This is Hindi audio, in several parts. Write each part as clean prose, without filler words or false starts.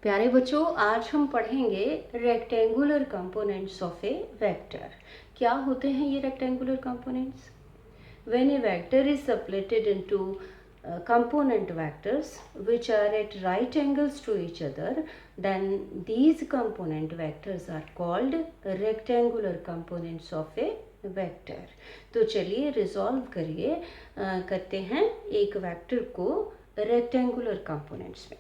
प्यारे बच्चों, आज हम पढ़ेंगे rectangular components of A vector. क्या होते हैं ये rectangular components? When a vector is separated into component vectors which are at right angles to each other, then these component vectors are called rectangular components of a vector. तो चलिए रिजॉल्व करते हैं एक वेक्टर को रेक्टेंगुलर कंपोनेंट्स में।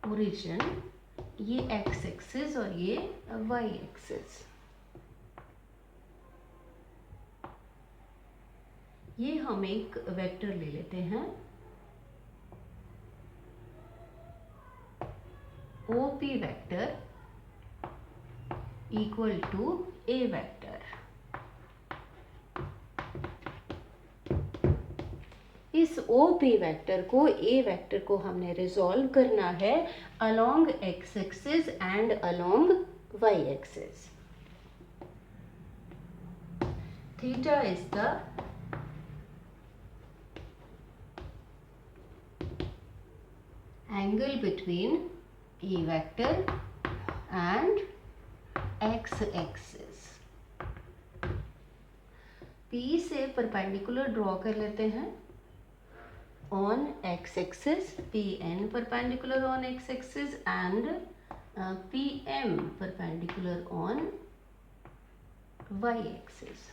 ओरिजिन ये एक्स एक्सिस और ये वाई एक्सिस। ये हम एक वेक्टर ले लेते हैं OP vector equal to A vector. इस OP वेक्टर को A वेक्टर को हमने रिजॉल्व करना है along x axis and along Y axis. Theta is the angle between A vector and x axis। P से परपेंडिकुलर ड्रॉ कर लेते हैं on x axis, Pn perpendicular on x axis and Pm perpendicular on y axis।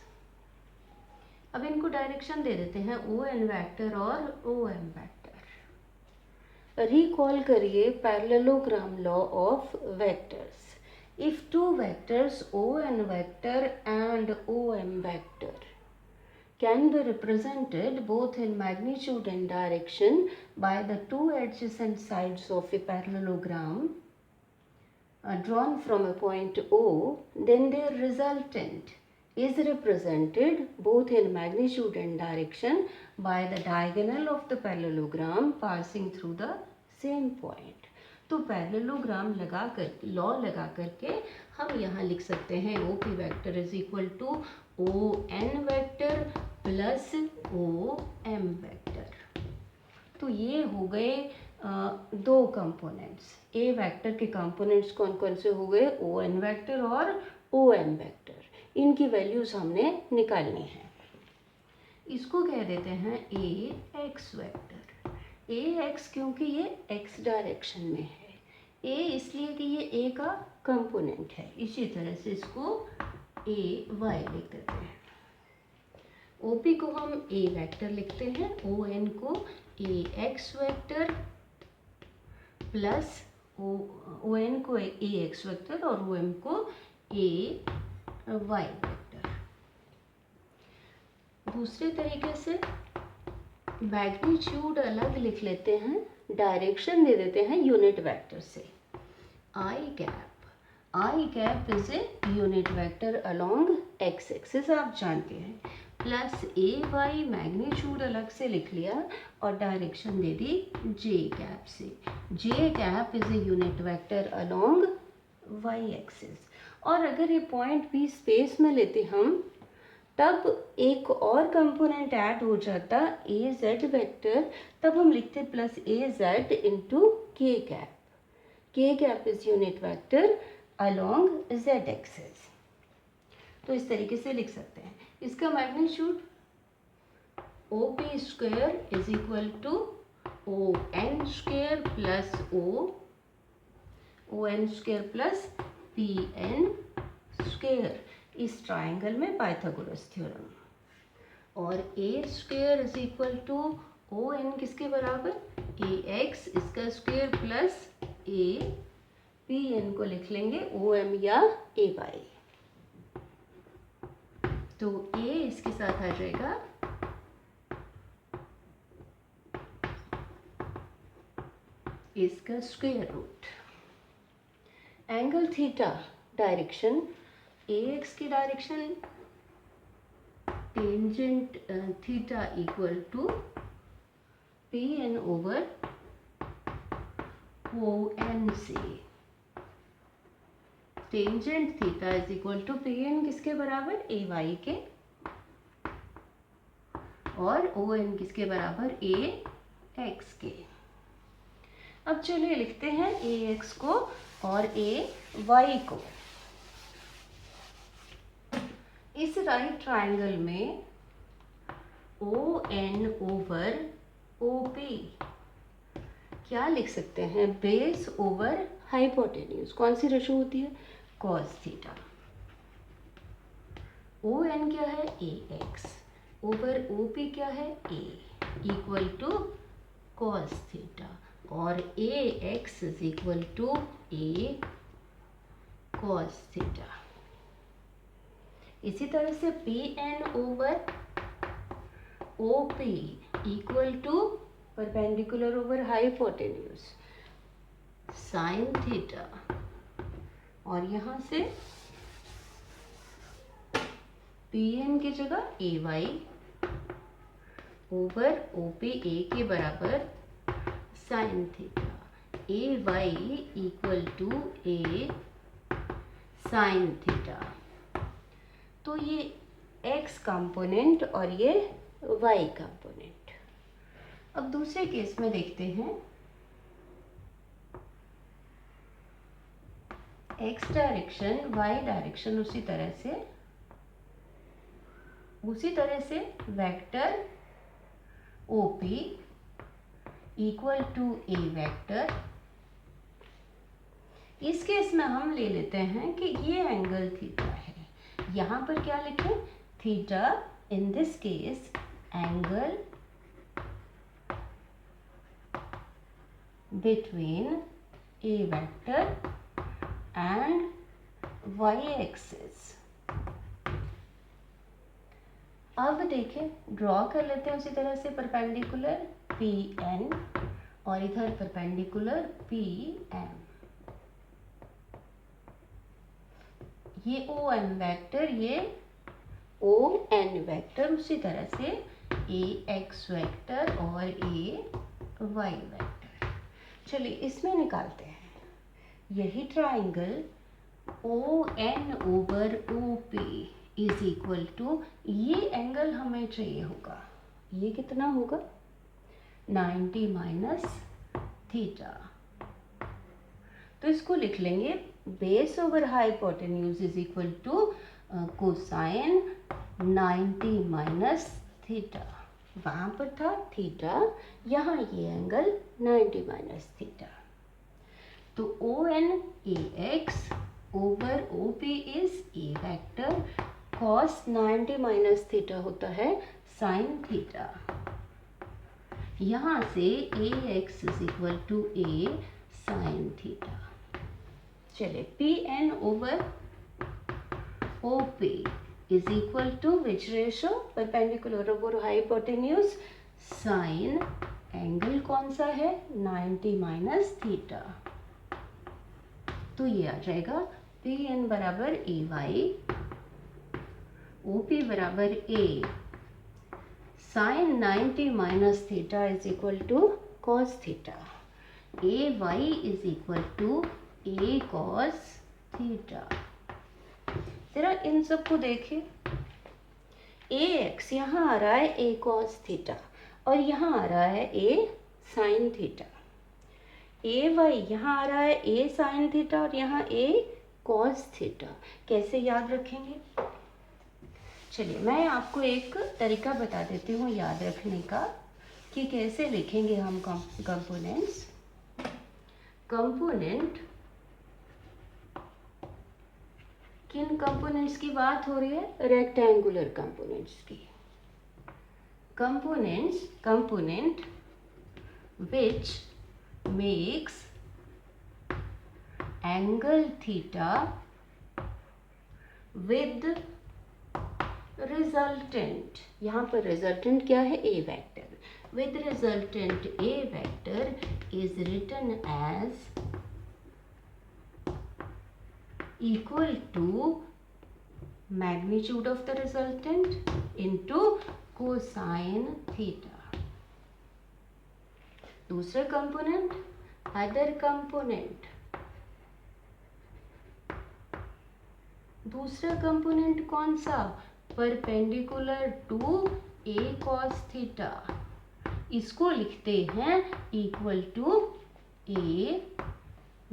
अब इनको डायरेक्शन दे देते हैं ON वेक्टर और OM वेक्टर। रिकॉल करिए parallelogram law of vectors. If two vectors ON vector and OM vector can be represented both in magnitude and direction by the two adjacent sides of a parallelogram drawn from a point O, then their resultant is represented both in magnitude and direction by the diagonal of the parallelogram passing through the same point। तो पैरेललोग्राम लॉ लगा करके हम यहाँ लिख सकते हैं OP vector is equal to ON vector plus OM vector. तो ये हो गए दो कंपोनेंट्स। A वेक्टर के कंपोनेंट्स कौन कौन से हो गए? ON वेक्टर और OM वेक्टर। इनकी वैल्यूज हमने निकालनी है। इसको कह देते हैं AX वेक्टर। AX क्योंकि ये X डायरेक्शन में है, A इसलिए कि ये A का कंपोनेंट है। इसी तरह से इसको AY लिख देते हैं। OP को हम A वेक्टर लिखते हैं, ON को AX वेक्टर प्लस ON को AX वेक्टर और OM को AY वेक्टर। दूसरे तरीके से मैग्नीट्यूड अलग लिख लेते हैं, डायरेक्शन दे देते हैं यूनिट वेक्टर से। I cap is a unit vector along x axis, आप जानते हैं, प्लस AY मैग्नीट्यूड अलग से लिख लिया और डायरेक्शन दे दी J कैप से। J cap is a unit vector along Y axis. और अगर ये पॉइंट भी स्पेस में लेते हम, तब एक और कंपोनेंट ऐड हो जाता AZ वेक्टर। तब हम लिखते plus AZ into K cap. K cap is unit vector along Z axis. तो इस तरीके से लिख सकते हैं। इसका magnitude OP square is equal to ON square plus ON square plus PN square, इस ट्राइंगल में पाइथागोरस थ्योरम। और A square is equal to ON किसके बराबर? AX इसका स्क्वायर प्लस PN को लिख लेंगे OM या AY। तो A इसके साथ आ जाएगा इसका square root. Angle theta direction, AX की direction tangent theta equal to PN over ON से। Tangent theta is equal to PN किसके बराबर? AY के। और ओ एन किसके बराबर, ए एक्स के। अब चलिए लिखते हैं ए एक्स को और ए वाई को। इस राइट ट्राइंगल में O N over O P क्या लिख सकते हैं, बेस ओवर हाइपोटेन्यूज। कौन सी रेशो होती है, कॉस थीटा। ओ एन क्या है, A x over O P क्या है, A equal to cos theta, और A x is equal to A cos theta. इसी तरह से P N over O P equal to perpendicular over hypotenuse sine theta, और यहां से पी एन की जगह A y over O P A के बराबर sine theta, A y equal to A sine theta. तो ये x कंपोनेंट और ये y कंपोनेंट। अब दूसरे केस में देखते हैं, x डायरेक्शन y डायरेक्शन उसी तरह से vector OP equal to A vector. इस केस में हम ले लेते हैं कि ये एंगल थीटा है। यहाँ पर क्या लिखें, theta, in this case angle between A vector and Y axis. अब देखें, ड्रॉ कर लेते हैं उसी तरह से परपेंडिकुलर पी एन और इधर परपेंडिकुलर पी एम। ये ओ एन वेक्टर, ये ओ एन वेक्टर, उसी तरह से ए एक्स वेक्टर और ए वाई वेक्टर। चलिए इसमें निकालते हैं। यही triangle O N over O P is equal to, ये एंगल हमें चाहिए होगा, ये कितना होगा, 90 माइनस थीटा। तो इसको लिख लेंगे base over hypotenuse is equal to cosine 90 minus theta. वहां पर था थीटा, यहाँ ये एंगल 90 माइनस थीटा। तो O N A x over O P is A vector, cos 90 minus theta होता है साइन थीटा। यहाँ से A x is equal to A sine theta. चलिए P N over O P is equal to which ratio, perpendicular over hypotenuse sine, angle कौन सा है, 90 माइनस थीटा। तो ये आ जाएगा पी एन बराबर ए वाई, ओ पी बराबर A sine 90 minus theta is equal to cos theta, A y is equal to A cos theta. जरा इन सबको देखिए, ए एक्स यहाँ आ रहा है ए कॉस थीटा और यहाँ आ रहा है ए साइन थीटा। ए वाई यहाँ आ रहा है ए साइन थीटा और यहाँ ए कॉस थीटा। कैसे याद रखेंगे? चलिए मैं आपको एक तरीका बता देती हूँ याद रखने का कि कैसे लिखेंगे हम कंपोनेंट्स। कंपोनेंट, किन कंपोनेंट्स की बात हो रही है? रेक्टेंगुलर कंपोनेंट्स की। Component which makes angle theta with resultant, यहाँ पर resultant क्या है? A vector. With resultant A vector is written as equal to magnitude of the resultant into cosine theta. दूसरा कंपोनेंट, अदर कंपोनेंट, दूसरा कंपोनेंट कौन सा? Perpendicular to A cos theta, इसको लिखते हैं equal to A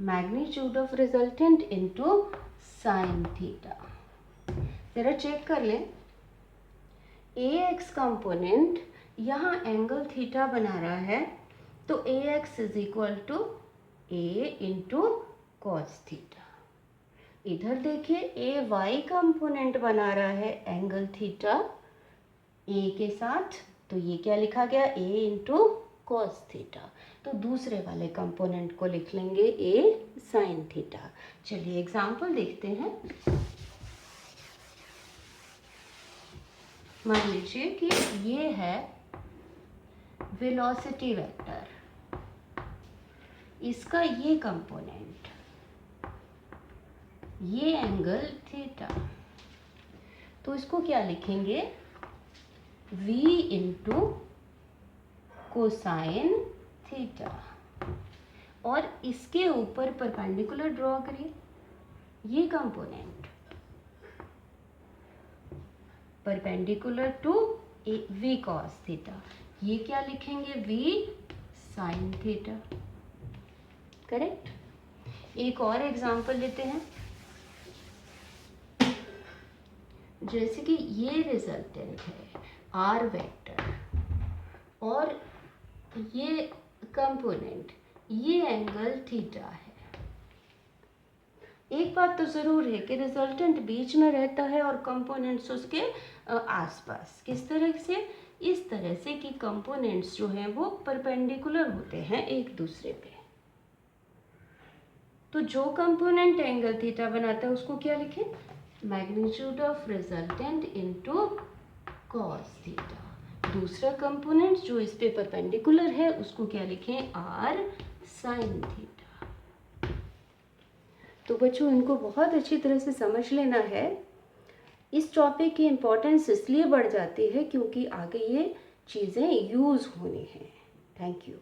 magnitude of resultant into sine theta. जरा चेक कर लें, ए एक्स कंपोनेंट यहाँ एंगल थीटा बना रहा है, तो A x is equal to A into cos theta. इधर देखिए ए वाई कंपोनेंट बना रहा है एंगल थीटा ए के साथ, तो ये क्या लिखा गया, ए इंटू कॉस थीटा। तो दूसरे वाले कंपोनेंट को लिख लेंगे ए साइन थीटा। चलिए एग्जाम्पल देखते हैं। मान लीजिए कि ये है वेलोसिटी वेक्टर, इसका ये कंपोनेंट, ये एंगल थीटा, तो इसको क्या लिखेंगे, v इंटू कोसाइन थीटा, और इसके ऊपर परपेंडिकुलर ड्रॉ करिए, ये component perpendicular to v cos theta, ये क्या लिखेंगे, v sin थीटा। करेक्ट। एक और एग्जांपल लेते हैं। जैसे कि ये रिजल्टेंट है r वेक्टर, और ये कंपोनेंट, ये एंगल थीटा है। एक बात तो ज़रूर है कि रिजल्टेंट बीच में रहता है और कंपोनेंट्स उसके आसपास। किस तरह से, इस तरह से कि कंपोनेंट्स जो हैं वो परपेंडिकुलर होते हैं एक दूसरे पे। तो जो कंपोनेंट एंगल थीटा बनाता है उसको क्या लिखें, magnitude of resultant into cos theta. दूसरा कंपोनेंट जो इस पे परपेंडिकुलर है उसको क्या लिखें, आर साइन थीटा। तो बच्चों इनको बहुत अच्छी तरह से समझ लेना है। इस टॉपिक की इम्पोर्टेंस इसलिए बढ़ जाती है क्योंकि आगे ये चीज़ें यूज़ होनी हैं। Thank you.